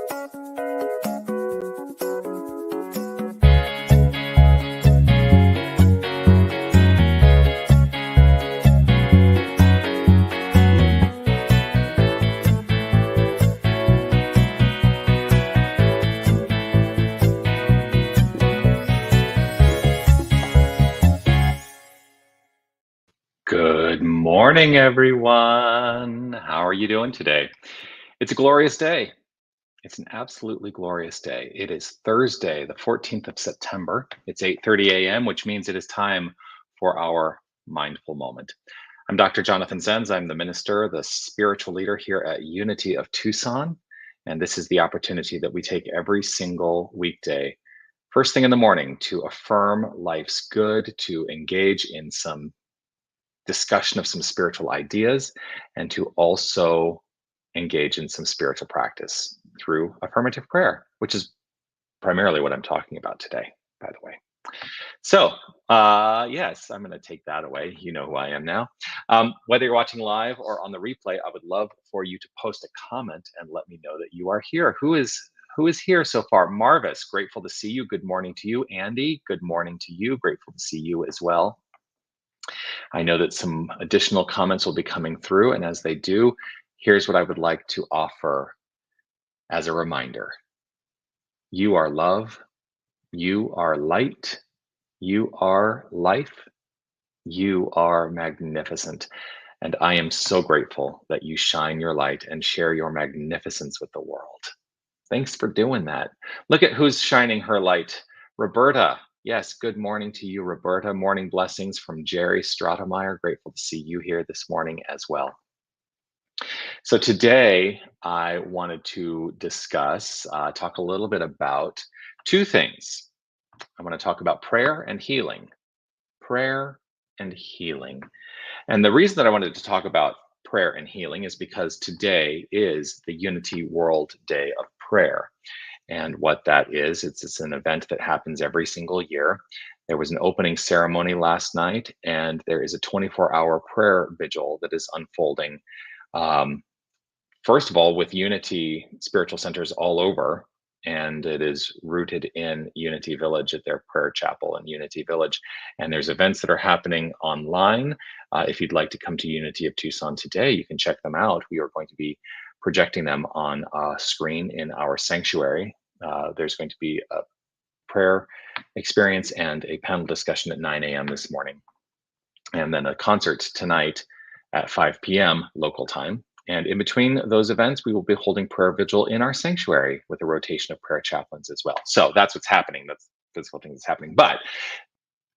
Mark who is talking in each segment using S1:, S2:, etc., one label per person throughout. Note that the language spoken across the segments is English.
S1: Good morning, everyone. How are you doing today? It's a glorious day. It's an absolutely glorious day. It is Thursday, the 14th of September. It's 8:30 a.m., which means it is time for our mindful moment. I'm Dr. Jonathan Zenz. I'm the minister, the spiritual leader here at Unity of Tucson. And this is the opportunity that we take every single weekday, first thing in the morning, to affirm life's good, to engage in some discussion of some spiritual ideas, and to also engage in some spiritual practice through affirmative prayer, which is primarily what I'm talking about today, by the way. So, yes, I'm going to take that away. You know who I am now. Whether you're watching live or on the replay, I would love for you to post a comment and let me know that you are here. Who is here so far? Marvis, grateful to see you. Good morning to you. Andy, good morning to you. Grateful to see you as well. I know that some additional comments will be coming through, and as they do, here's what I would like to offer as a reminder. You are love, you are light, you are life, you are magnificent. And I am so grateful that you shine your light and share your magnificence with the world. Thanks for doing that. Look at who's shining her light. Roberta. Yes, good morning to you, Roberta. Morning blessings from Jerry Stratemeyer. Grateful to see you here this morning as well. So today I wanted to talk a little bit about two things. I want to talk about prayer and healing. Prayer and healing. And the reason that I wanted to talk about prayer and healing is because today is the Unity World Day of Prayer. And what that is, it's an event that happens every single year. There was an opening ceremony last night, and there is a 24-hour prayer vigil that is unfolding. First of all, with Unity spiritual centers all over, and it is rooted in Unity Village at their prayer chapel in Unity Village. And there's events that are happening online. If you'd like to come to Unity of Tucson today, you can check them out. We are going to be projecting them on a screen in our sanctuary. There's going to be a prayer experience and a panel discussion at 9 a.m. this morning. And then a concert tonight at 5 p.m. local time. And in between those events, we will be holding prayer vigil in our sanctuary with a rotation of prayer chaplains as well. So that's what's happening. That's physical thing that's happening. But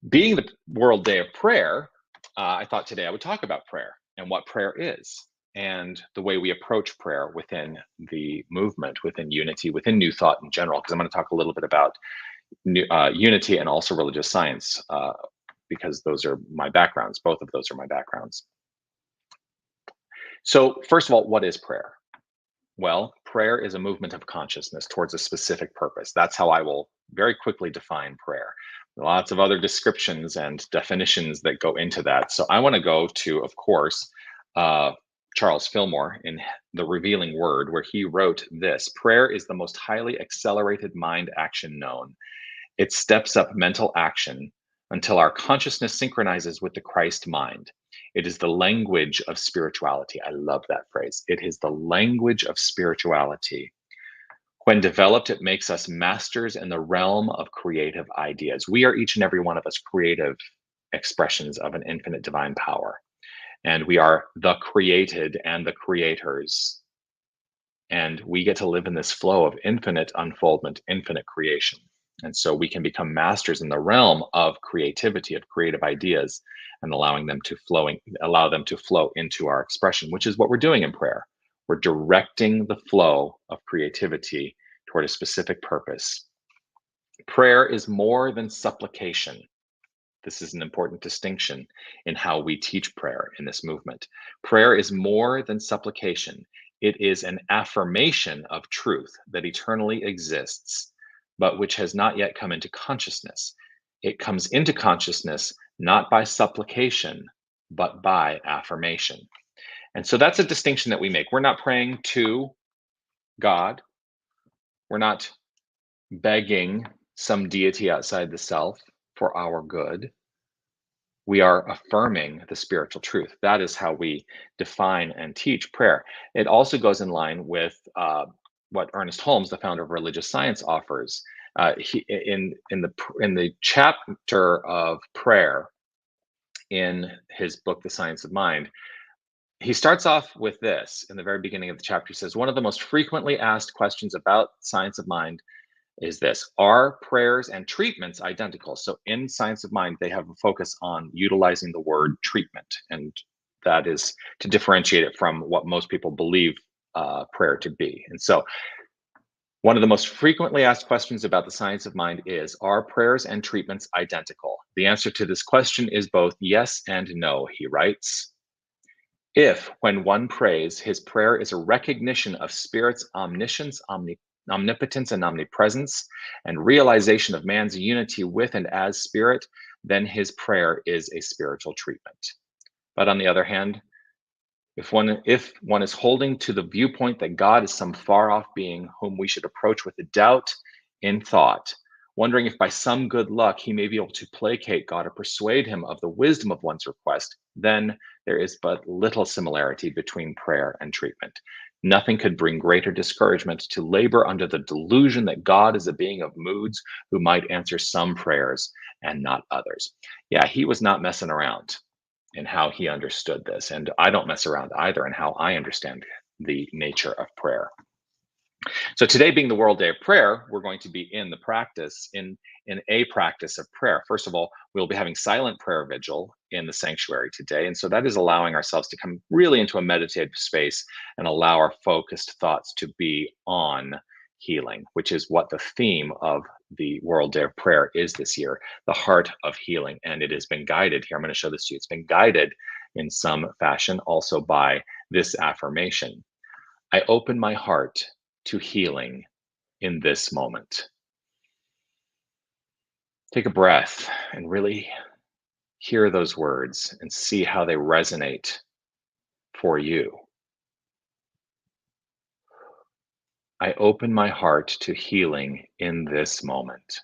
S1: being the World Day of Prayer, I thought today I would talk about prayer and what prayer is and the way we approach prayer within the movement, within Unity, within New Thought in general, because I'm going to talk a little bit about Unity and also religious science, because those are my backgrounds. Both of those are my backgrounds. So first of all, what is prayer? Well, prayer is a movement of consciousness towards a specific purpose. That's how I will very quickly define prayer. Lots of other descriptions and definitions that go into that. So I want to go to, of course, Charles Fillmore in The Revealing Word, where he wrote this: prayer is the most highly accelerated mind action known. It steps up mental action until our consciousness synchronizes with the Christ mind. It is the language of spirituality. I love that phrase. It is the language of spirituality. When developed, it makes us masters in the realm of creative ideas. We are each and every one of us creative expressions of an infinite divine power. And we are the created and the creators. And we get to live in this flow of infinite unfoldment, infinite creation. And so we can become masters in the realm of creativity, of creative ideas, and allow them to flow into our expression, which is what we're doing in prayer. We're directing the flow of creativity toward a specific purpose. Prayer is more than supplication. This is an important distinction in how we teach prayer in this movement. Prayer is more than supplication. It is an affirmation of truth that eternally exists, but which has not yet come into consciousness. It comes into consciousness not by supplication, but by affirmation. And so that's a distinction that we make. We're not praying to God. We're not begging some deity outside the self for our good. We are affirming the spiritual truth. That is how we define and teach prayer. It also goes in line with what Ernest Holmes, the founder of religious science, offers. In the chapter of prayer in his book, The Science of Mind, he starts off with this in the very beginning of the chapter. He says, one of the most frequently asked questions about science of mind is this: are prayers and treatments identical? So in Science of Mind, they have a focus on utilizing the word treatment, and that is to differentiate it from what most people believe prayer to be. And so one of the most frequently asked questions about the science of mind is, are prayers and treatments identical? The answer to this question is both yes and no, he writes. If, when one prays, his prayer is a recognition of Spirit's omniscience, omnipotence, and omnipresence, and realization of man's unity with and as Spirit, then his prayer is a spiritual treatment. But on the other hand, if one is holding to the viewpoint that God is some far off being whom we should approach with a doubt in thought, wondering if by some good luck he may be able to placate God or persuade him of the wisdom of one's request, then there is but little similarity between prayer and treatment. Nothing could bring greater discouragement to labor under the delusion that God is a being of moods who might answer some prayers and not others. Yeah, he was not messing around in how he understood this. And I don't mess around either in how I understand the nature of prayer. So today being the World Day of Prayer, we're going to be in the practice, in a practice of prayer. First of all, we'll be having silent prayer vigil in the sanctuary today. And so that is allowing ourselves to come really into a meditative space and allow our focused thoughts to be on healing, which is what the theme of the World Day of Prayer is this year, the heart of healing. And it has been guided here. I'm going to show this to you. It's been guided in some fashion also by this affirmation: I open my heart to healing in this moment. Take a breath and really hear those words and see how they resonate for you. I open my heart to healing in this moment.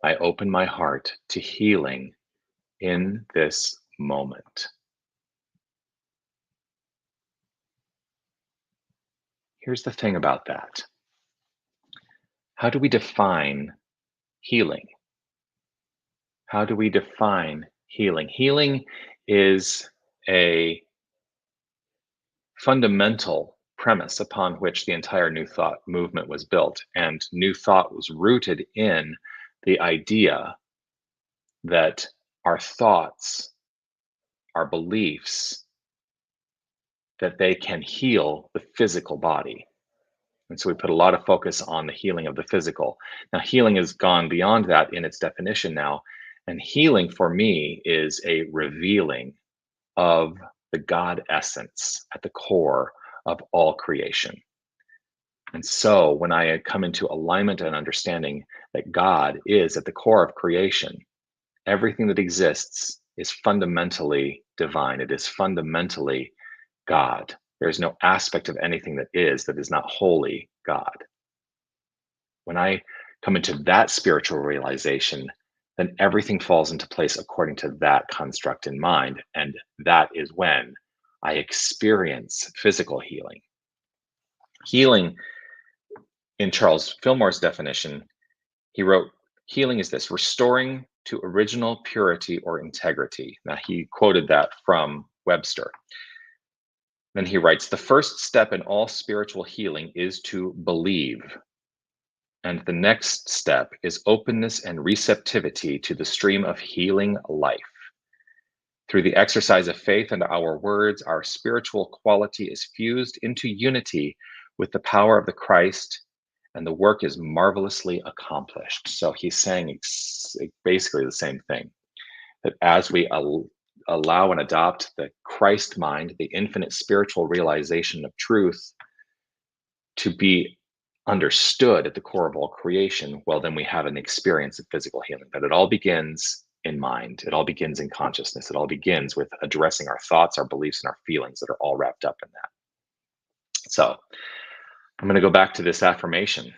S1: I open my heart to healing in this moment. Here's the thing about that. How do we define healing? How do we define healing? Healing is a fundamental premise upon which the entire New Thought movement was built. And New Thought was rooted in the idea that our thoughts, our beliefs, that they can heal the physical body. And so we put a lot of focus on the healing of the physical. Now, healing has gone beyond that in its definition now. And healing for me is a revealing of the God essence at the core of all creation. And so when I come into alignment and understanding that God is at the core of creation, everything that exists is fundamentally divine. It is fundamentally God. There's no aspect of anything that is not wholly God. When I come into that spiritual realization, then everything falls into place according to that construct in mind. And that is when I experience physical healing. Healing, in Charles Fillmore's definition, he wrote, healing is this: restoring to original purity or integrity. Now, he quoted that from Webster. Then he writes, the first step in all spiritual healing is to believe. And the next step is openness and receptivity to the stream of healing life. Through the exercise of faith and our words, our spiritual quality is fused into unity with the power of the Christ, and the work is marvelously accomplished. So he's saying basically the same thing, that as we allow and adopt the Christ mind, the infinite spiritual realization of truth, to be understood at the core of all creation, well, then we have an experience of physical healing. But it all begins in mind. It all begins in consciousness. It all begins with addressing our thoughts, our beliefs, and our feelings that are all wrapped up in that. So I'm going to go back to this affirmation.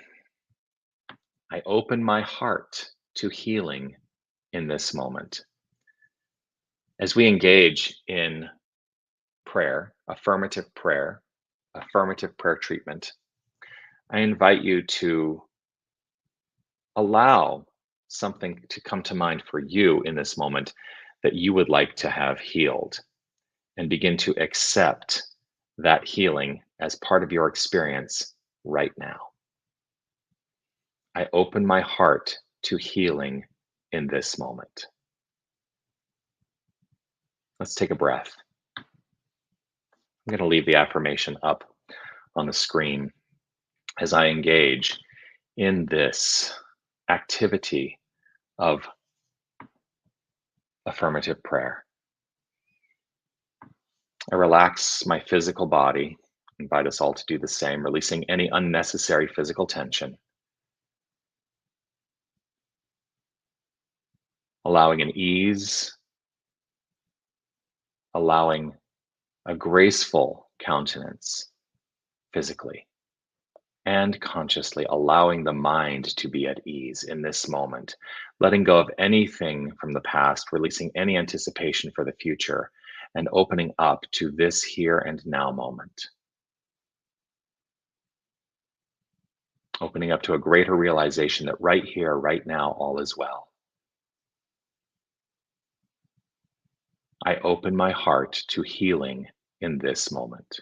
S1: I open my heart to healing in this moment. As we engage in affirmative prayer treatment, I invite you to allow something to come to mind for you in this moment that you would like to have healed and begin to accept that healing as part of your experience right now. I open my heart to healing in this moment. Let's take a breath. I'm going to leave the affirmation up on the screen as I engage in this activity of affirmative prayer. I relax my physical body, invite us all to do the same, releasing any unnecessary physical tension, allowing an ease, allowing a graceful countenance physically and consciously, allowing the mind to be at ease in this moment, letting go of anything from the past, releasing any anticipation for the future, and opening up to this here and now moment. Opening up to a greater realization that right here, right now, all is well. I open my heart to healing in this moment.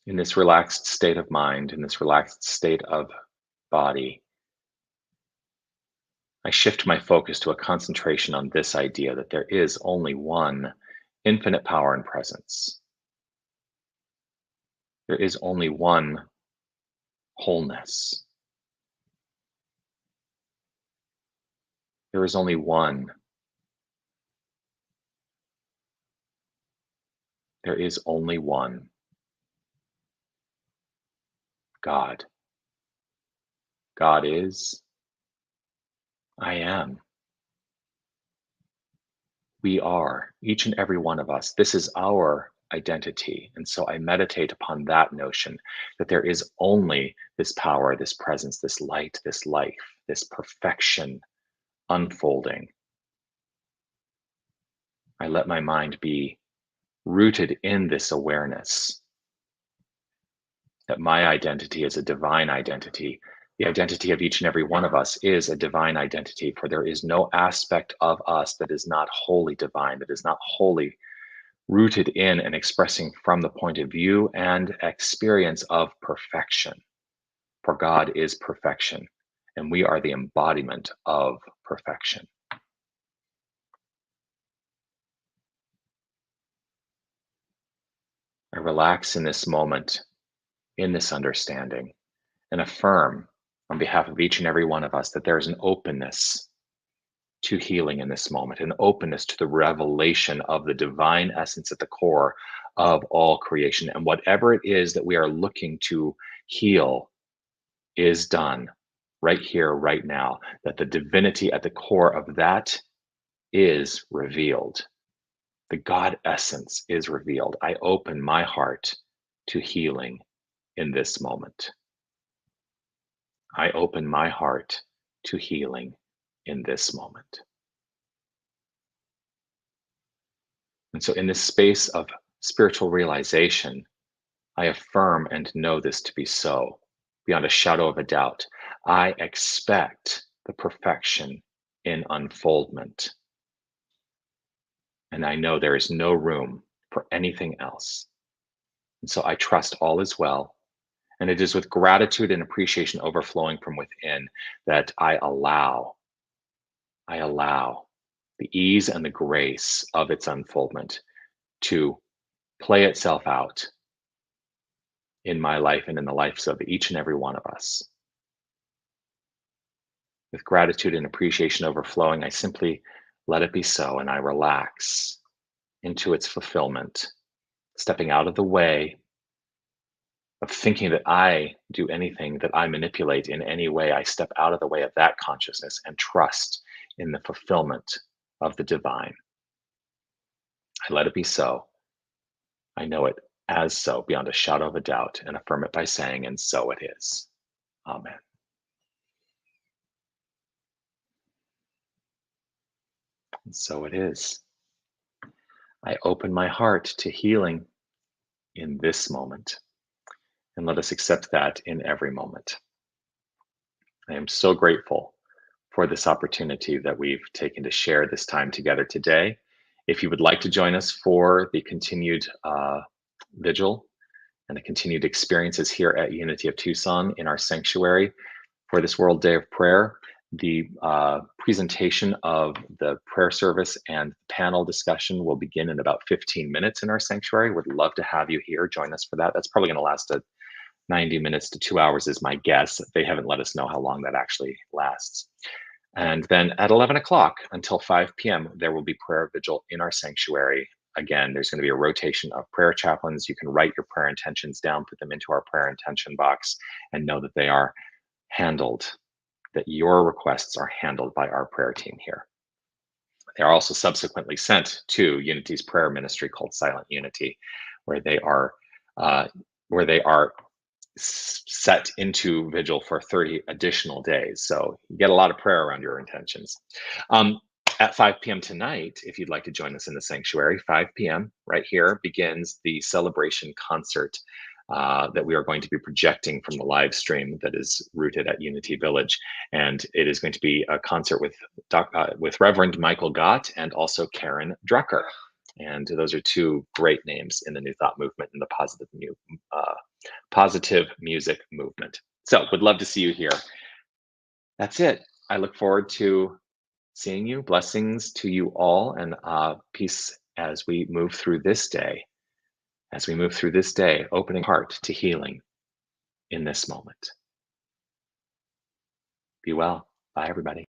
S1: In this relaxed state of mind, in this relaxed state of body, I shift my focus to a concentration on this idea that there is only one infinite power and presence. There is only one wholeness. There is only one. There is only one God. God is. I am. We are, each and every one of us. This is our identity. And so I meditate upon that notion that there is only this power, this presence, this light, this life, this perfection unfolding. I let my mind be rooted in this awareness that my identity is a divine identity. The identity of each and every one of us is a divine identity, for there is no aspect of us that is not wholly divine, that is not wholly rooted in and expressing from the point of view and experience of perfection. For God is perfection, and we are the embodiment of perfection. I relax in this moment, in this understanding, and affirm on behalf of each and every one of us that there is an openness to healing in this moment, an openness to the revelation of the divine essence at the core of all creation. And whatever it is that we are looking to heal is done right here, right now, that the divinity at the core of that is revealed. The God essence is revealed. I open my heart to healing in this moment. I open my heart to healing in this moment. And so, in this space of spiritual realization, I affirm and know this to be so, beyond a shadow of a doubt. I expect the perfection in unfoldment. And I know there is no room for anything else. And so I trust all is well. And it is with gratitude and appreciation overflowing from within that I allow the ease and the grace of its unfoldment to play itself out in my life and in the lives of each and every one of us. With gratitude and appreciation overflowing, I simply let it be so, and I relax into its fulfillment, stepping out of the way of thinking that I do anything, that I manipulate in any way. I step out of the way of that consciousness and trust in the fulfillment of the divine. I let it be so. I know it as so beyond a shadow of a doubt and affirm it by saying, and so it is. Amen. And so it is. I open my heart to healing in this moment, and let us accept that in every moment. I am so grateful for this opportunity that we've taken to share this time together today. If you would like to join us for the continued vigil and the continued experiences here at Unity of Tucson in our sanctuary for this World Day of Prayer, the presentation of the prayer service and panel discussion will begin in about 15 minutes in our sanctuary. Would love to have you here. Join us for that. That's probably going to last 90 minutes to 2 hours is my guess. They haven't let us know how long that actually lasts. And then at 11 o'clock until 5 p.m., there will be prayer vigil in our sanctuary. Again, there's going to be a rotation of prayer chaplains. You can write your prayer intentions down, put them into our prayer intention box, and know that they are handled, that your requests are handled by our prayer team here. They are also subsequently sent to Unity's prayer ministry called Silent Unity, where they are uh, set into vigil for 30 additional days. So you get a lot of prayer around your intentions. At 5 p.m. tonight, if you'd like to join us in the sanctuary, 5 p.m. right here begins the celebration concert that we are going to be projecting from the live stream that is rooted at Unity Village. And it is going to be a concert with Reverend Michael Gott and also Karen Drucker. And those are two great names in the New Thought movement and the positive music movement. So would love to see you here. That's it. I look forward to seeing you. Blessings to you all, and peace as we move through this day. As we move through this day, opening heart to healing in this moment. Be well. Bye, everybody.